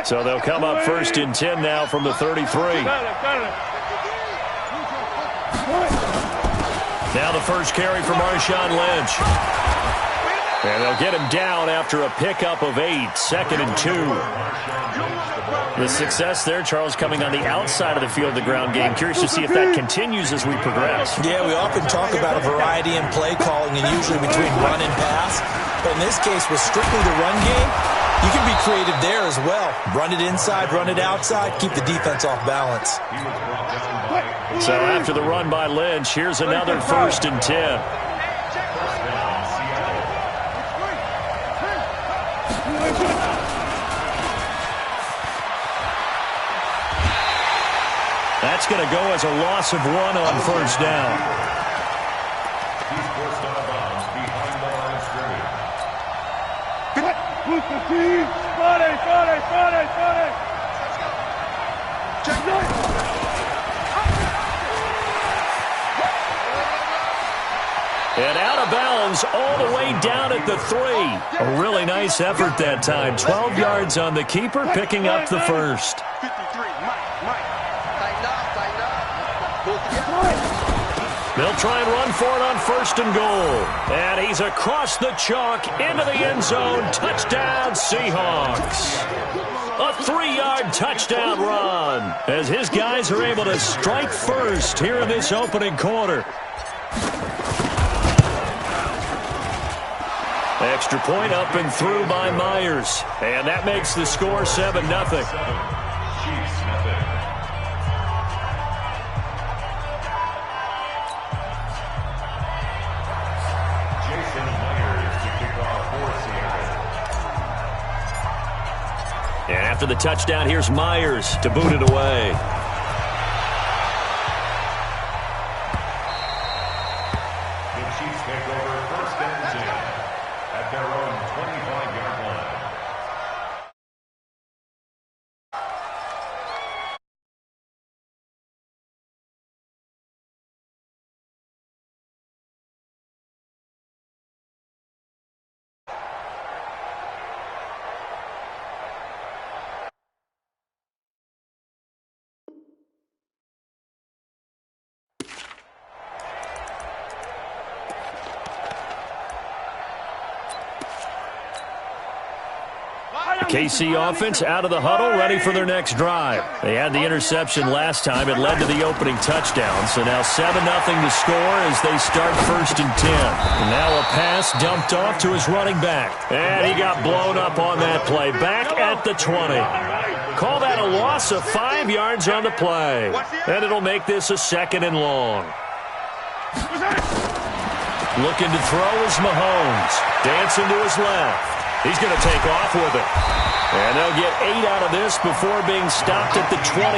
So they'll come up 1st and 10 now from the 33. Now the first carry for Marshawn Lynch. And they'll get him down after a pickup of 8, 2nd and 2. The success there, Charles, coming on the outside of the field, the ground game. Curious to see if that continues as we progress. Yeah, we often talk about a variety in play calling and usually between run and pass. But in this case, with strictly the run game, you can be creative there as well. Run it inside, run it outside, keep the defense off balance. So after the run by Lynch, here's another 1st and 10. That's going to go as a loss of 1 on 1st down. And out of bounds all the way down at the 3. A really nice effort that time. 12 yards on the keeper, picking up the 1st. They'll try and run for it on 1st and goal. And he's across the chalk into the end zone. Touchdown, Seahawks. A 3-yard touchdown run as his guys are able to strike first here in this opening quarter. Extra point up and through by Myers. And that makes the score 7-0. And after the touchdown, here's Myers to boot it away. The Chiefs take over 1st and 10 at their own 25-yard line. KC offense out of the huddle, ready for their next drive. They had the interception last time. It led to the opening touchdown. So now 7-0 to score as they start 1st and 10. And now a pass dumped off to his running back. And he got blown up on that play. Back at the 20. Call that a loss of 5 yards on the play. And it'll make this a 2nd and long. Looking to throw is Mahomes. Dancing to his left. He's going to take off with it. And they'll get 8 out of this before being stopped at the 28.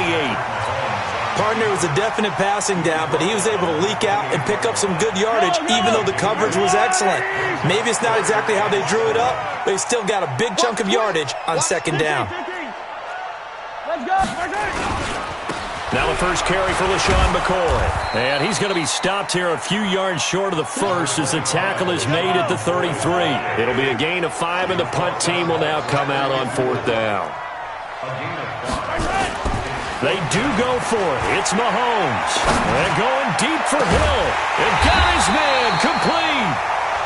Partner was a definite passing down, but he was able to leak out and pick up some good yardage, even though the coverage was excellent. Maybe it's not exactly how they drew it up, but he still got a big chunk of yardage on 2nd down. Let's go. Now the first carry for LaShawn McCoy. And he's going to be stopped here a few yards short of the first as the tackle is made at the 33. It'll be a gain of 5, and the punt team will now come out on 4th down. They do go for it. It's Mahomes. And going deep for Hill. And got his man complete.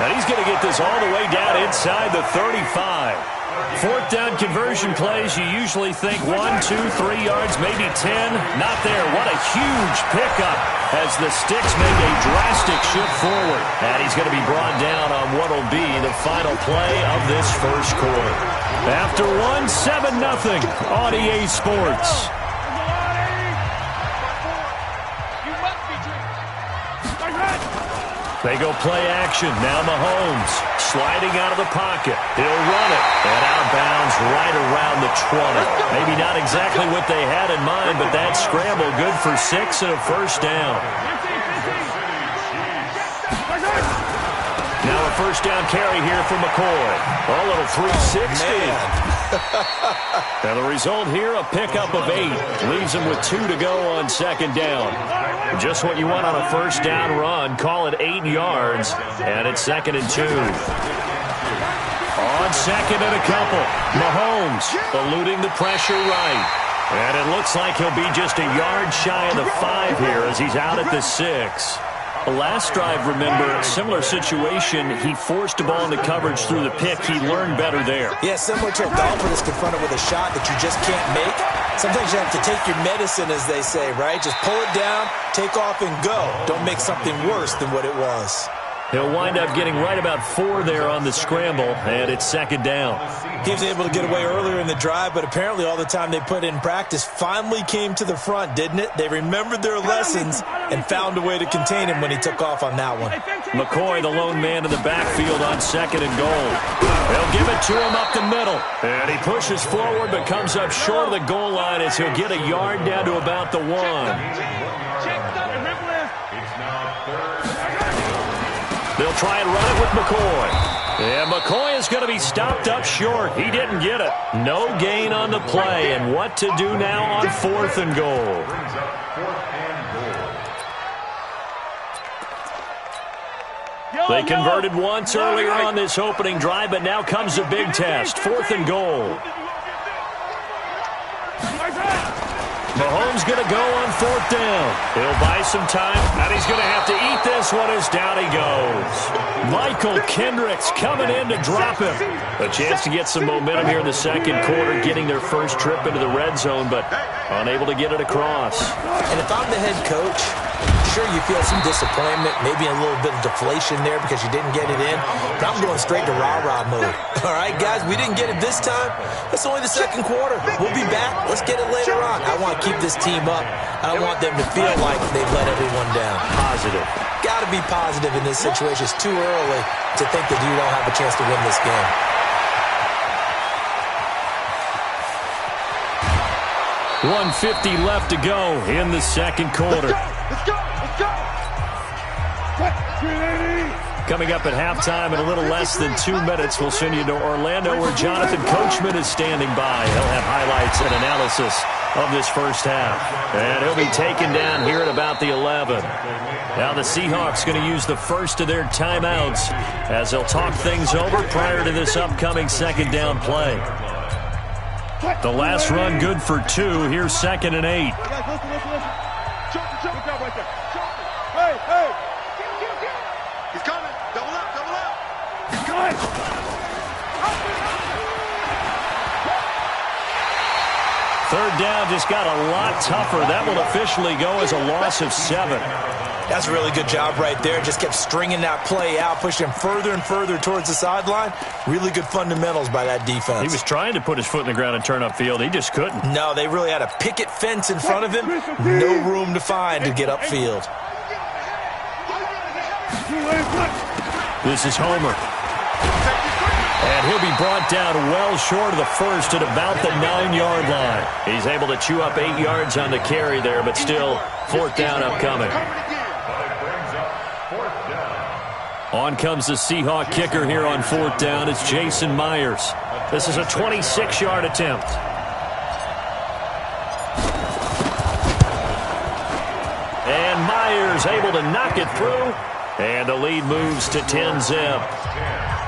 And he's going to get this all the way down inside the 35. 4th down conversion plays, you usually think 1, 2, 3 yards, maybe 10. Not there. What a huge pickup as the Sticks make a drastic shift forward. And he's going to be brought down on what will be the final play of this first quarter. After 7-0 on EA Sports. They go play action. Now Mahomes sliding out of the pocket. He'll run it. And out of bounds right around the 20. Maybe not exactly what they had in mind, but that scramble good for 6 and a 1st down. Now a 1st down carry here for McCoy. A little 360. And the result here, a pickup of 8. Leaves him with 2 to go on 2nd down. Just what you want on a 1st down run. Call it 8 yards, and it's 2nd and 2. On second and a couple, Mahomes eluding the pressure right. And it looks like he'll be just a yard shy of the 5 here as he's out at the 6. The last drive, remember, similar situation. He forced the ball into coverage through the pick. He learned better there. Yeah, similar to a golfer that's confronted with a shot that you just can't make. Sometimes you have to take your medicine, as they say, right? Just pull it down, take off, and go. Don't make something worse than what it was. He'll wind up getting right about 4 there on the scramble, and it's second down. He was able to get away earlier in the drive, but apparently all the time they put in practice finally came to the front, didn't it? They remembered their lessons and found a way to contain him when he took off on that one. McCoy, the lone man in the backfield on second and goal. They'll give it to him up the middle. And he pushes forward but comes up short of the goal line as he'll get a yard down to about the 1. They'll try and run it with McCoy. And McCoy is going to be stopped up short. He didn't get it. No gain on the play. And what to do now on 4th and goal? They converted once earlier on this opening drive, but now comes a big test. 4th and goal. Mahomes going to go on 4th down. He'll buy some time, and he's going to have to eat this one as down he goes. Michael Kendricks coming in to drop him. A chance to get some momentum here in the second quarter, getting their first trip into the red zone, but unable to get it across. And if I'm the head coach, sure you feel some disappointment, maybe a little bit of deflation there because you didn't get it in, but I'm going straight to rah-rah mode. All right, guys, we didn't get it this time. It's only the second quarter. We'll be back. Let's get it later on. I want to keep this team up. I don't want them to feel like they've let everyone down. Positive. Got to be positive in this situation. It's too early to think that you don't have a chance to win this game. .150 left to go in the second quarter. Let's go! Coming up at halftime in a little less than 2 minutes, we'll send you to Orlando where Jonathan Coachman is standing by. He'll have highlights and analysis of this first half. And he'll be taken down here at about the 11. Now the Seahawks going to use the first of their timeouts as they'll talk things over prior to this upcoming second down play. The last run good for 2. Here's 2nd and 8. Hey! He's coming. Double up. He's coming. Third down just got a lot tougher. That will officially go as a loss of 7. That's a really good job right there. Just kept stringing that play out, pushing him further and further towards the sideline. Really good fundamentals by that defense. He was trying to put his foot in the ground and turn upfield. He just couldn't. No, they really had a picket fence in front of him. No room to find to get upfield. This is Homer. And he'll be brought down well short of the first at about the 9-yard line. He's able to chew up 8 yards on the carry there, but still 4th down upcoming. On comes the Seahawk kicker here on 4th down. It's Jason Myers. This is a 26-yard attempt. And Myers able to knock it through. And the lead moves to 10-zip.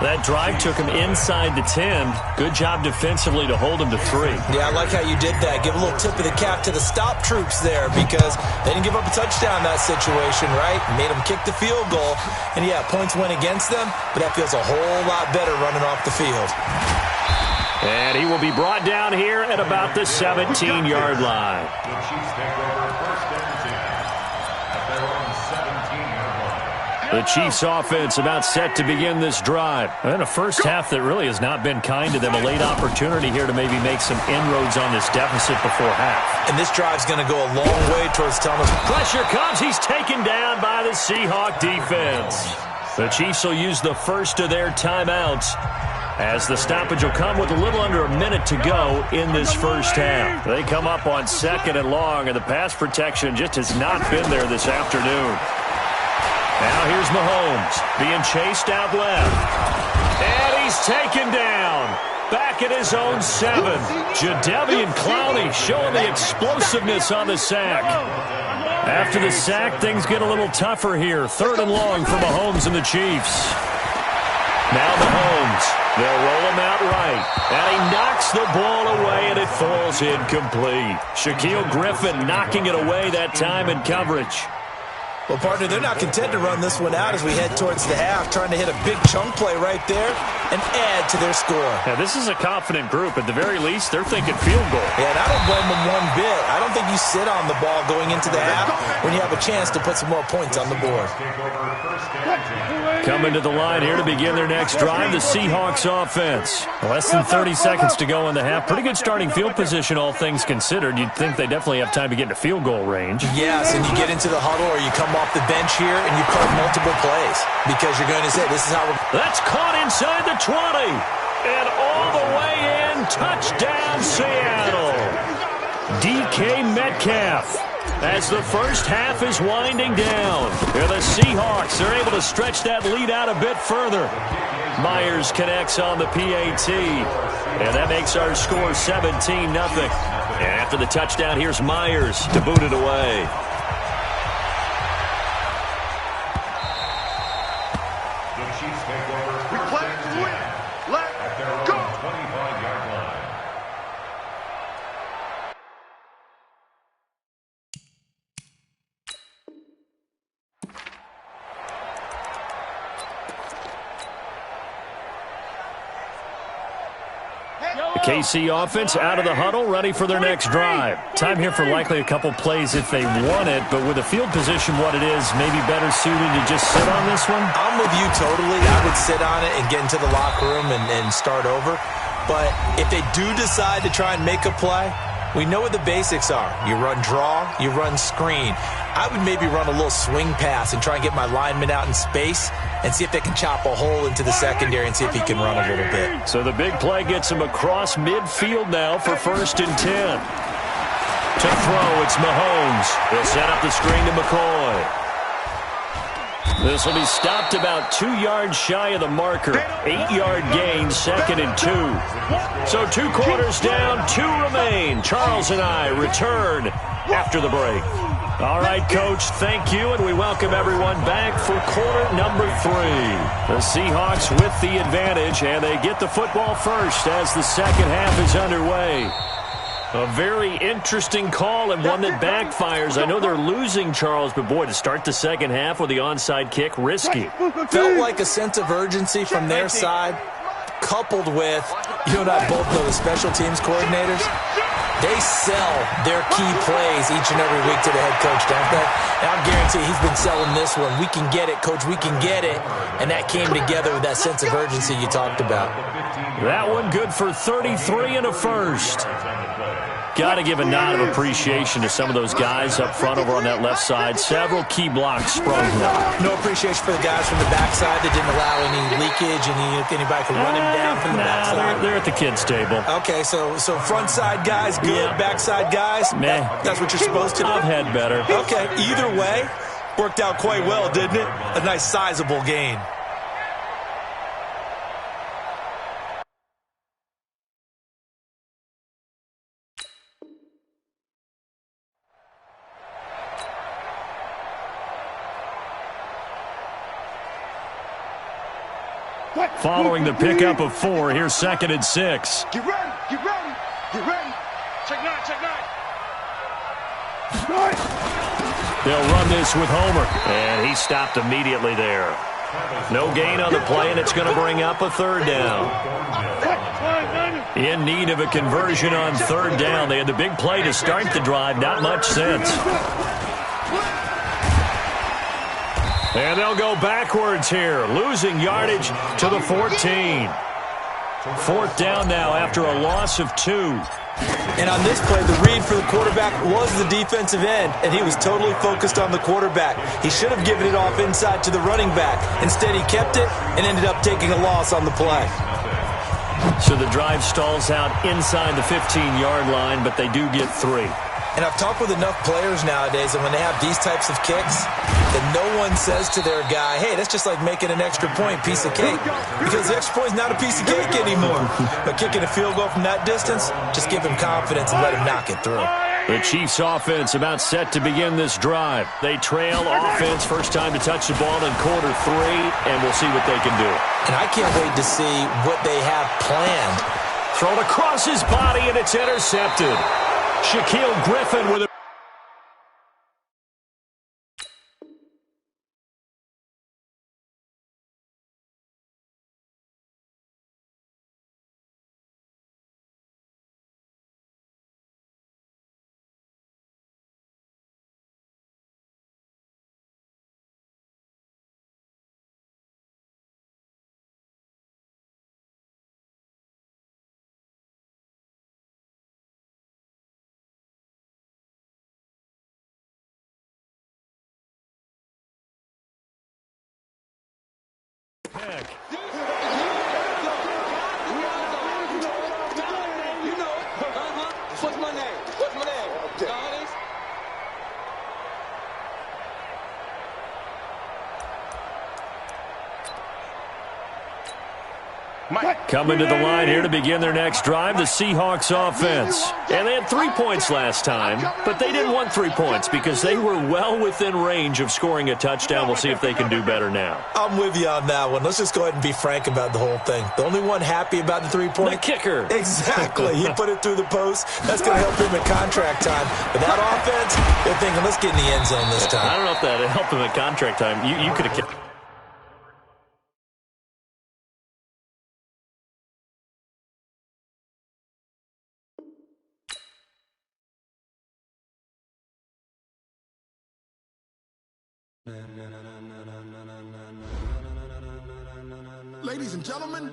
That drive took him inside the 10. Good job defensively to hold him to 3. Yeah, I like how you did that. Give a little tip of the cap to the stop troops there because they didn't give up a touchdown in that situation, right? Made them kick the field goal. And, yeah, points went against them, but that feels a whole lot better running off the field. And he will be brought down here at about the 17-yard line. The Chiefs take over 1st and 10 at their own 17-yard line. The Chiefs offense about set to begin this drive. And a first half that really has not been kind to them. A late opportunity here to maybe make some inroads on this deficit before half. And this drive's going to go a long way towards telling us. Pressure comes. He's taken down by the Seahawk defense. The Chiefs will use the first of their timeouts as the stoppage will come with a little under a minute to go in this first half. They come up on 2nd and long, and the pass protection just has not been there this afternoon. Now here's Mahomes being chased out left. And he's taken down. Back at his own 7. Jadeveon Clowney showing the explosiveness on the sack. After the sack, things get a little tougher here. 3rd and long for Mahomes and the Chiefs. Now Mahomes They'll roll him out right. And he knocks the ball away, and it falls incomplete. Shaquille Griffin knocking it away that time in coverage. Well, partner, they're not content to run this one out as we head towards the half, trying to hit a big chunk play right there and add to their score. Yeah, this is a confident group. At the very least, they're thinking field goal. Yeah, and I don't blame them one bit. I don't think you sit on the ball going into the half when you have a chance to put some more points on the board. Coming to the line here to begin their next drive, the Seahawks offense. Less than 30 seconds to go in the half. Pretty good starting field position, all things considered. You'd think they definitely have time to get into field goal range. Yes, and you get into the huddle or you come off the bench here and you call multiple plays because you're going to say, this is how we're... That's caught inside the 20. And all the way in, touchdown Seattle. DK Metcalf. As the first half is winding down, here the Seahawks are able to stretch that lead out a bit further. Myers connects on the PAT, and that makes our score 17-0. And after the touchdown, here's Myers to boot it away. The Chiefs take over first and 10 at their own 25-yard line. The KC offense out of the huddle, ready for their next drive. Time here for likely a couple plays if they want it, but with the field position what it is, maybe better suited to just sit on this one? I'm with you totally. I would sit on it and get into the locker room and start over. But if they do decide to try and make a play, we know what the basics are. You run draw, you run screen. I would maybe run a little swing pass and try and get my lineman out in space and see if they can chop a hole into the secondary and see if he can run a little bit. So the big play gets him across midfield now for 1st and 10. To throw, it's Mahomes. He'll set up the screen to McCoy. This will be stopped about 2 yards shy of the marker. 8-yard gain, 2nd and 2. So 2 quarters down, 2 remain. Charles and I return after the break. All right, Coach, thank you, and we welcome everyone back for quarter number 3. The Seahawks with the advantage, and they get the football first as the second half is underway. A very interesting call and one that backfires. I know they're losing, Charles, but boy, to start the second half with the onside kick, risky. Felt like a sense of urgency from their side, coupled with, you and I both know the special teams coordinators. They sell their key plays each and every week to the head coach, don't they? And I'll guarantee he's been selling this one. We can get it, Coach, we can get it. And that came together with that sense of urgency you talked about. That one good for 33 and a first. Got to give a nod of appreciation to some of those guys up front over on that left side. Several key blocks sprung here. No appreciation for the guys from the backside that didn't allow any leakage and anybody could run him down from the backside. They're at the kids' table. Okay, so front side guys good, backside guys, meh. That's what you're supposed to do? I've had better. Okay, either way, worked out quite well, didn't it? A nice sizable gain. Following the pickup of 4, here's 2nd and 6. Get ready, get ready, get ready. Check 9, check 9. They'll run this with Homer, and he stopped immediately there. No gain on the play, and it's going to bring up a 3rd down. In need of a conversion on 3rd down. They had the big play to start the drive, not much sense. And they'll go backwards here, losing yardage to the 14. 4th down now after a loss of 2. And on this play, the read for the quarterback was the defensive end, and he was totally focused on the quarterback. He should have given it off inside to the running back. Instead, he kept it and ended up taking a loss on the play. So the drive stalls out inside the 15-yard line, but they do get 3. And I've talked with enough players nowadays that when they have these types of kicks, that no one says to their guy, hey, that's just like making an extra point, piece of cake. Because the extra point is not a piece of cake anymore. But kicking a field goal from that distance, just give him confidence and let him knock it through. The Chiefs offense about set to begin this drive. They trail offense, first time to touch the ball in quarter 3, and we'll see what they can do. And I can't wait to see what they have planned. Thrown across his body, and it's intercepted. Shaquill Griffin with a pick. What's my name? What's my name? Okay. Coming to the line here to begin their next drive, the Seahawks offense. And they had 3 points last time, but they didn't want 3 points because they were well within range of scoring a touchdown. We'll see if they can do better now. I'm with you on that one. Let's just go ahead and be frank about the whole thing. The only one happy about the 3-point? The kicker. Exactly. He put it through the post. That's going to help him at contract time. But that offense, they're thinking, let's get in the end zone this time. I don't know if that helped him at contract time. You could have... Ladies and gentlemen,